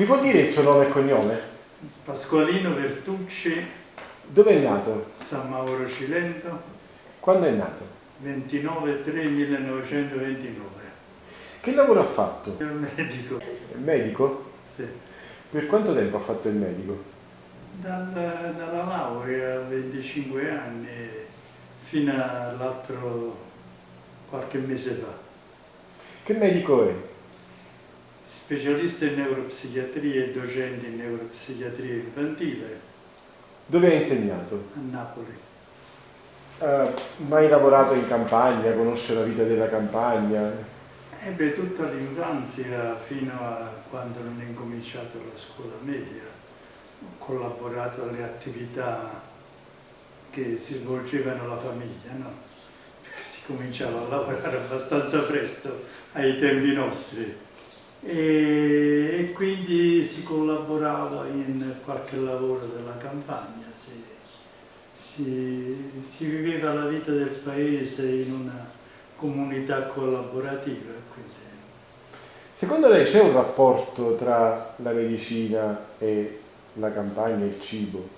Mi può dire il suo nome e cognome? Pasqualino Vertucci, Dove è nato? San Mauro Cilento, Quando è nato? 29/3/1929. Che lavoro ha fatto? È un medico, È medico? sì. Per quanto tempo ha fatto il medico? Dalla laurea a 25 anni fino all'altro qualche mese fa. Che medico è? Specialista in neuropsichiatria e docente in neuropsichiatria infantile Dove ha insegnato? a Napoli. Ha mai lavorato in campagna? Conosce la vita della campagna? Ebbe tutta l'infanzia fino a quando non è incominciato la scuola media. Ho collaborato alle attività che si svolgevano alla famiglia, no? Perché si cominciava a lavorare abbastanza presto ai tempi nostri e quindi si collaborava in qualche lavoro della campagna, si viveva la vita del paese in una comunità collaborativa. Quindi. Secondo lei c'è un rapporto tra la medicina e la campagna e il cibo?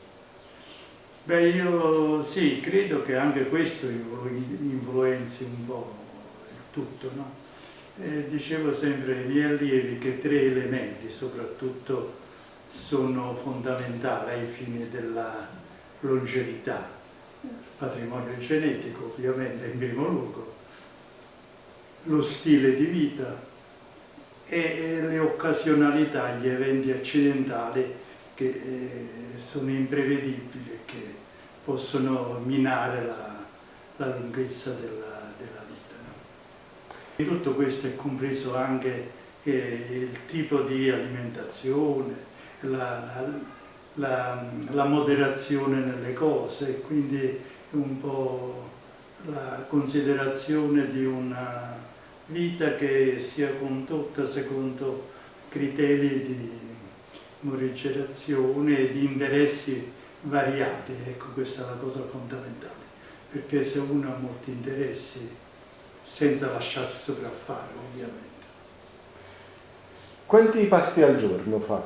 Beh, io sì, credo che anche questo influenzi un po' il tutto, no? Dicevo sempre ai miei allievi che 3 elementi soprattutto sono fondamentali ai fini della longevità. Il patrimonio genetico, ovviamente, in primo luogo, lo stile di vita e le occasionalità, gli eventi accidentali che sono imprevedibili e che possono minare la lunghezza della vita. No? In tutto questo è compreso anche il tipo di alimentazione, la moderazione nelle cose, quindi un po' la considerazione di una vita che sia condotta secondo criteri di morigerazione e di interessi variati. Ecco, questa è la cosa fondamentale, perché se uno ha molti interessi, senza lasciarsi sopraffare ovviamente. Quanti pasti al giorno fa?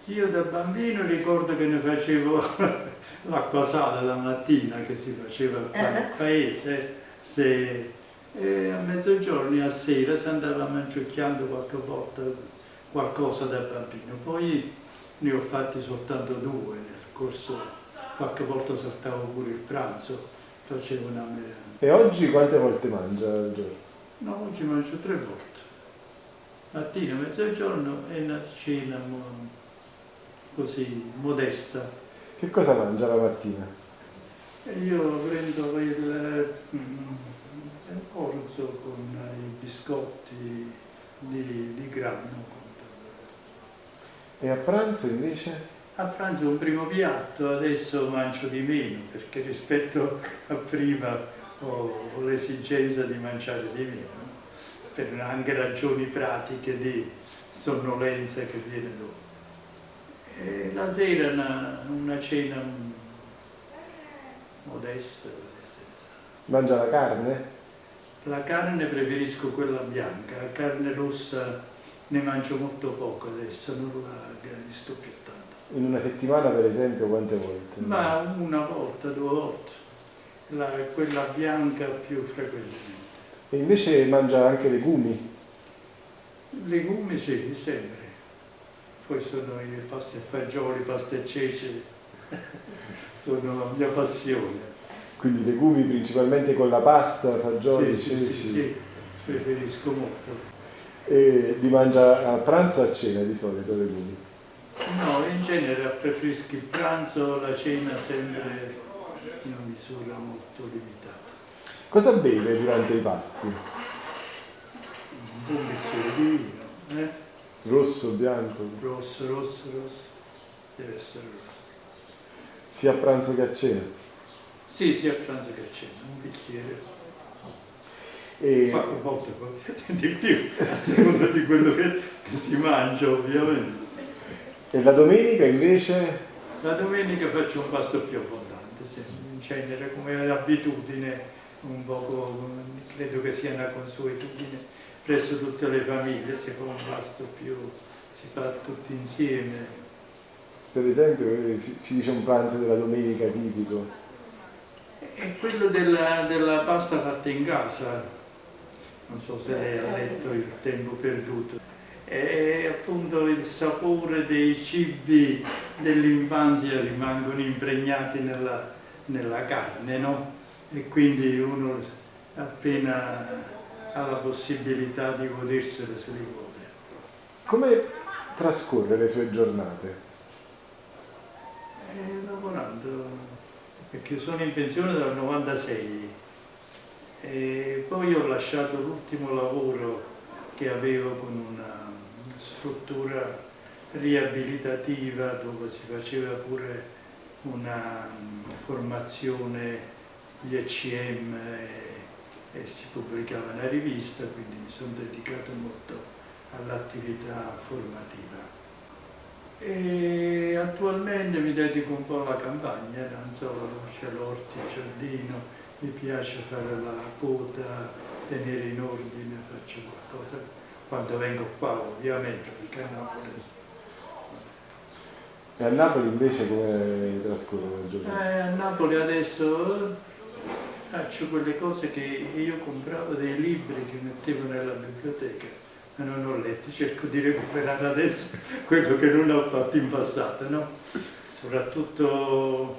Io da bambino ricordo che ne facevo l'acqua sale la mattina, che si faceva al paese, e a mezzogiorno e a sera si andava mangiucchiando qualche volta qualcosa da bambino. Poi ne ho fatti soltanto 2 nel corso, qualche volta saltavo pure il pranzo, facevo una mera. E oggi quante volte mangia al giorno? No, oggi mangio 3 volte. Mattina, mezzogiorno e una cena così modesta. Che cosa mangia la mattina? E io prendo il orzo con i biscotti di grano. E a pranzo invece? A pranzo un primo piatto, adesso mangio di meno perché rispetto a prima ho l'esigenza di mangiare di meno, per anche ragioni pratiche di sonnolenza che viene dopo. E la sera una cena modesta. Mangia la carne? La carne preferisco quella bianca, la carne rossa ne mangio molto poco adesso, non la gradisco più tanto. In una settimana per esempio quante volte? Ma 1 volta, 2 volte, quella bianca più frequentemente. E invece mangia anche legumi? Legumi sì, sempre. Poi sono i pasta e fagioli, pasta e ceci, sono la mia passione. Quindi legumi principalmente con la pasta, fagioli, Sì, ceci? sì, preferisco molto. E li mangia a pranzo o a cena di solito legumi? No, in genere preferisco il pranzo, la cena sempre in una misura molto limitata. Cosa beve durante i pasti? Un buon bicchiere di vino, Rosso, bianco? Rosso, deve essere rosso. Sia a pranzo che a cena? Sì, sia a pranzo che a cena, un bicchiere. E... Qualche volta di più, a seconda di quello che si mangia ovviamente. E la domenica invece? La domenica faccio un pasto più abbondante, sì. In genere come abitudine, un poco, credo che sia una consuetudine presso tutte le famiglie, si fa un pasto più si fa tutti insieme. Per esempio, ci dice un pranzo della domenica tipico. È quello della pasta fatta in casa, non so se lei ha letto Il tempo perduto. È appunto il sapore dei cibi dell'infanzia rimangono impregnati nella carne, no? E quindi uno appena ha la possibilità di godersela se li gode. Come trascorre le sue giornate? Lavorando, perché sono in pensione dal 96 e poi ho lasciato l'ultimo lavoro che avevo con una struttura riabilitativa dove si faceva pure una formazione, gli ECM e si pubblicava una rivista, quindi mi sono dedicato molto all'attività formativa. E attualmente mi dedico un po' alla campagna, non so, c'è l'orto, il giardino, mi piace fare la poda, tenere in ordine, faccio qualcosa quando vengo qua ovviamente, perché a Napoli. E a Napoli invece come trascorre la giornata? A Napoli adesso faccio quelle cose che io compravo dei libri che mettevo nella biblioteca. Ma non ho letto, cerco di recuperare adesso quello che non ho fatto in passato, no? Soprattutto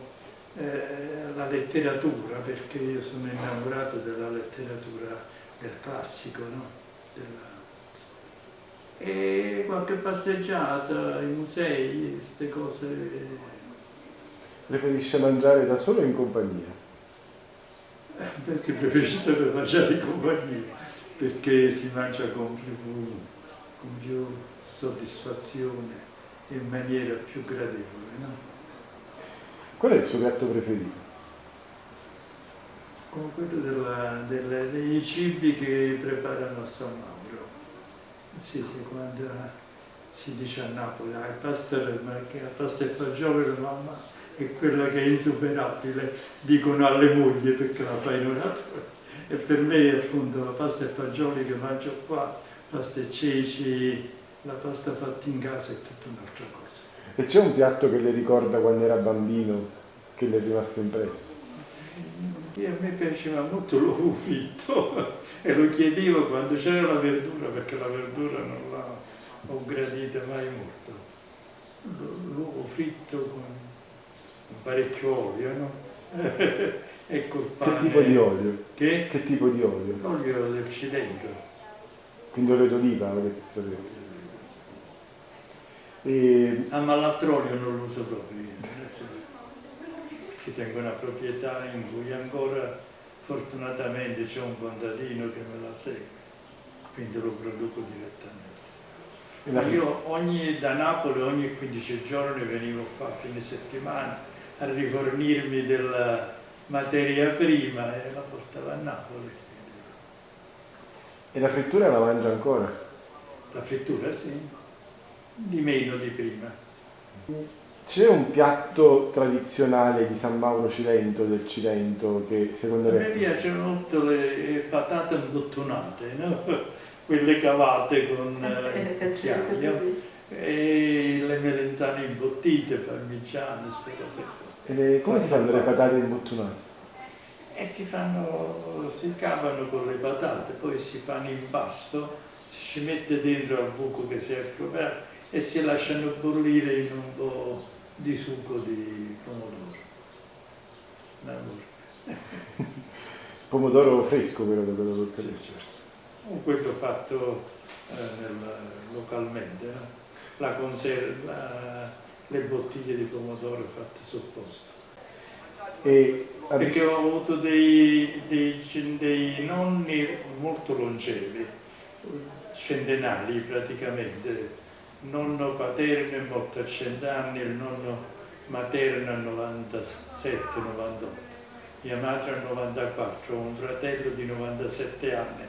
la letteratura, perché io sono innamorato della letteratura del classico, no? E qualche passeggiata, i musei, queste cose. Preferisce mangiare da solo o in compagnia? Perché preferisco mangiare in compagnia, perché si mangia con più soddisfazione e in maniera più gradevole, no? Qual è il suo piatto preferito? Come quello dei cibi che preparano a San Mauro. Sì, quando si dice a Napoli, pasta e fagioli, la mamma è quella che è insuperabile, dicono alle mogli perché la fa in una. E per me appunto la pasta e fagioli che mangio qua, pasta e ceci, la pasta fatta in casa è tutta un'altra cosa. E c'è un piatto che le ricorda quando era bambino, che le è rimasto impresso? A me piaceva molto l'uovo fritto e lo chiedevo quando c'era la verdura, perché la verdura non l'ho gradita mai molto. L'uovo fritto con parecchio olio, no? E col pane. Che tipo di olio? Che? Che tipo di olio? L'olio del cilento. Quindi olio d'oliva, olio extravergine. E Ah, ma l'altro olio non lo uso proprio io. Ci tengo una proprietà in cui ancora fortunatamente c'è un contadino che me la segue, quindi lo produco direttamente. Io da Napoli ogni 15 giorni venivo qua a fine settimana a rifornirmi della materia prima e la portavo a Napoli. la frittura la mangia ancora? La frittura sì, di meno di prima. C'è un piatto tradizionale di San Mauro Cilento, del Cilento, che secondo A me lei... piacciono molto le patate imbottonate, no? Quelle cavate con cucchiaio, e le melenzane imbottite, parmigiane, queste cose qua. Come si fanno le patate imbottonate? E si cavano con le patate, poi si fanno in pasto, si ci mette dentro al buco che si è provato e si lasciano bollire in un po' di succo di pomodoro. Pomodoro fresco però da quello che Sì, certo. O quello fatto localmente, no? La conserva, le bottiglie di pomodoro fatte sul posto. Perché ho avuto dei nonni molto longevi, centenari praticamente. Il nonno paterno è morto a 100 anni, il nonno materno a 97-98, mia madre a 94, ho un fratello di 97 anni,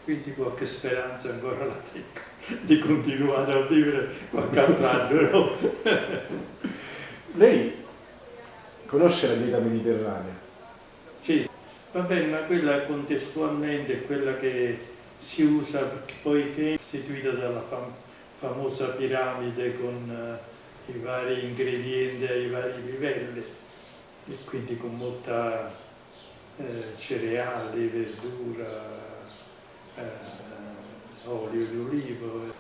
quindi qualche speranza ancora la tengo di continuare a vivere qualche altro anno, no? Lei conosce la dieta mediterranea? Sì, vabbè, ma quella contestualmente è quella che si usa poiché è istituita dalla famosa piramide con i vari ingredienti ai vari livelli, e quindi con molta cereali, verdura, olio di olivo.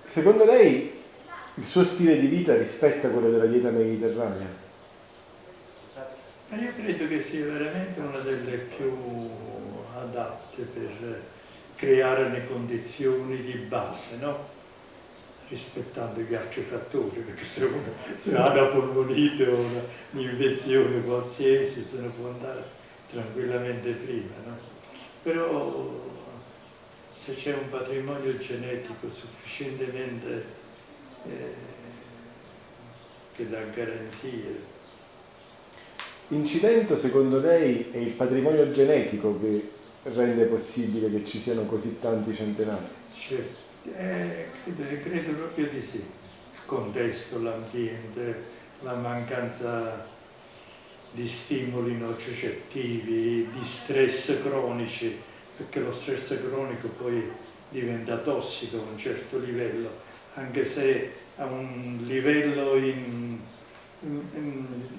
Secondo lei il suo stile di vita rispetta quello della dieta mediterranea? Ma io credo che sia veramente una delle più adatte per creare le condizioni di base, no? Rispettando gli altri fattori, perché se ha una polmonite o un'infezione qualsiasi se ne può andare tranquillamente prima, no? Però se c'è un patrimonio genetico sufficientemente che dà garanzie. In Cilento, secondo lei, è il patrimonio genetico che rende possibile che ci siano così tanti centenari? Certo, credo proprio di sì. Il contesto, l'ambiente, la mancanza di stimoli nocicettivi, di stress cronici, perché lo stress cronico poi diventa tossico a un certo livello, anche se a un livello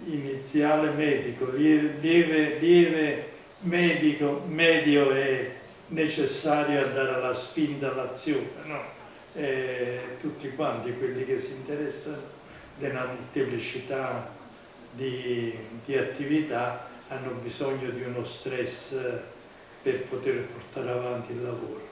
iniziale medico, lieve medico, medio è necessario a dare la spinta all'azione, no? Tutti quanti quelli che si interessano della molteplicità di attività hanno bisogno di uno stress per poter portare avanti il lavoro.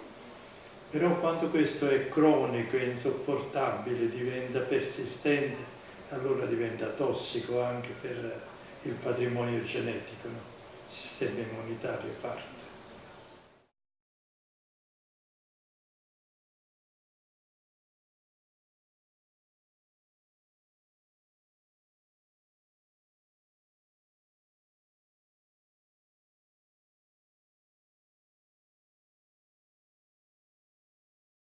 Però quando questo è cronico, è insopportabile, diventa persistente, allora diventa tossico anche per il patrimonio genetico, no? Il sistema immunitario parte.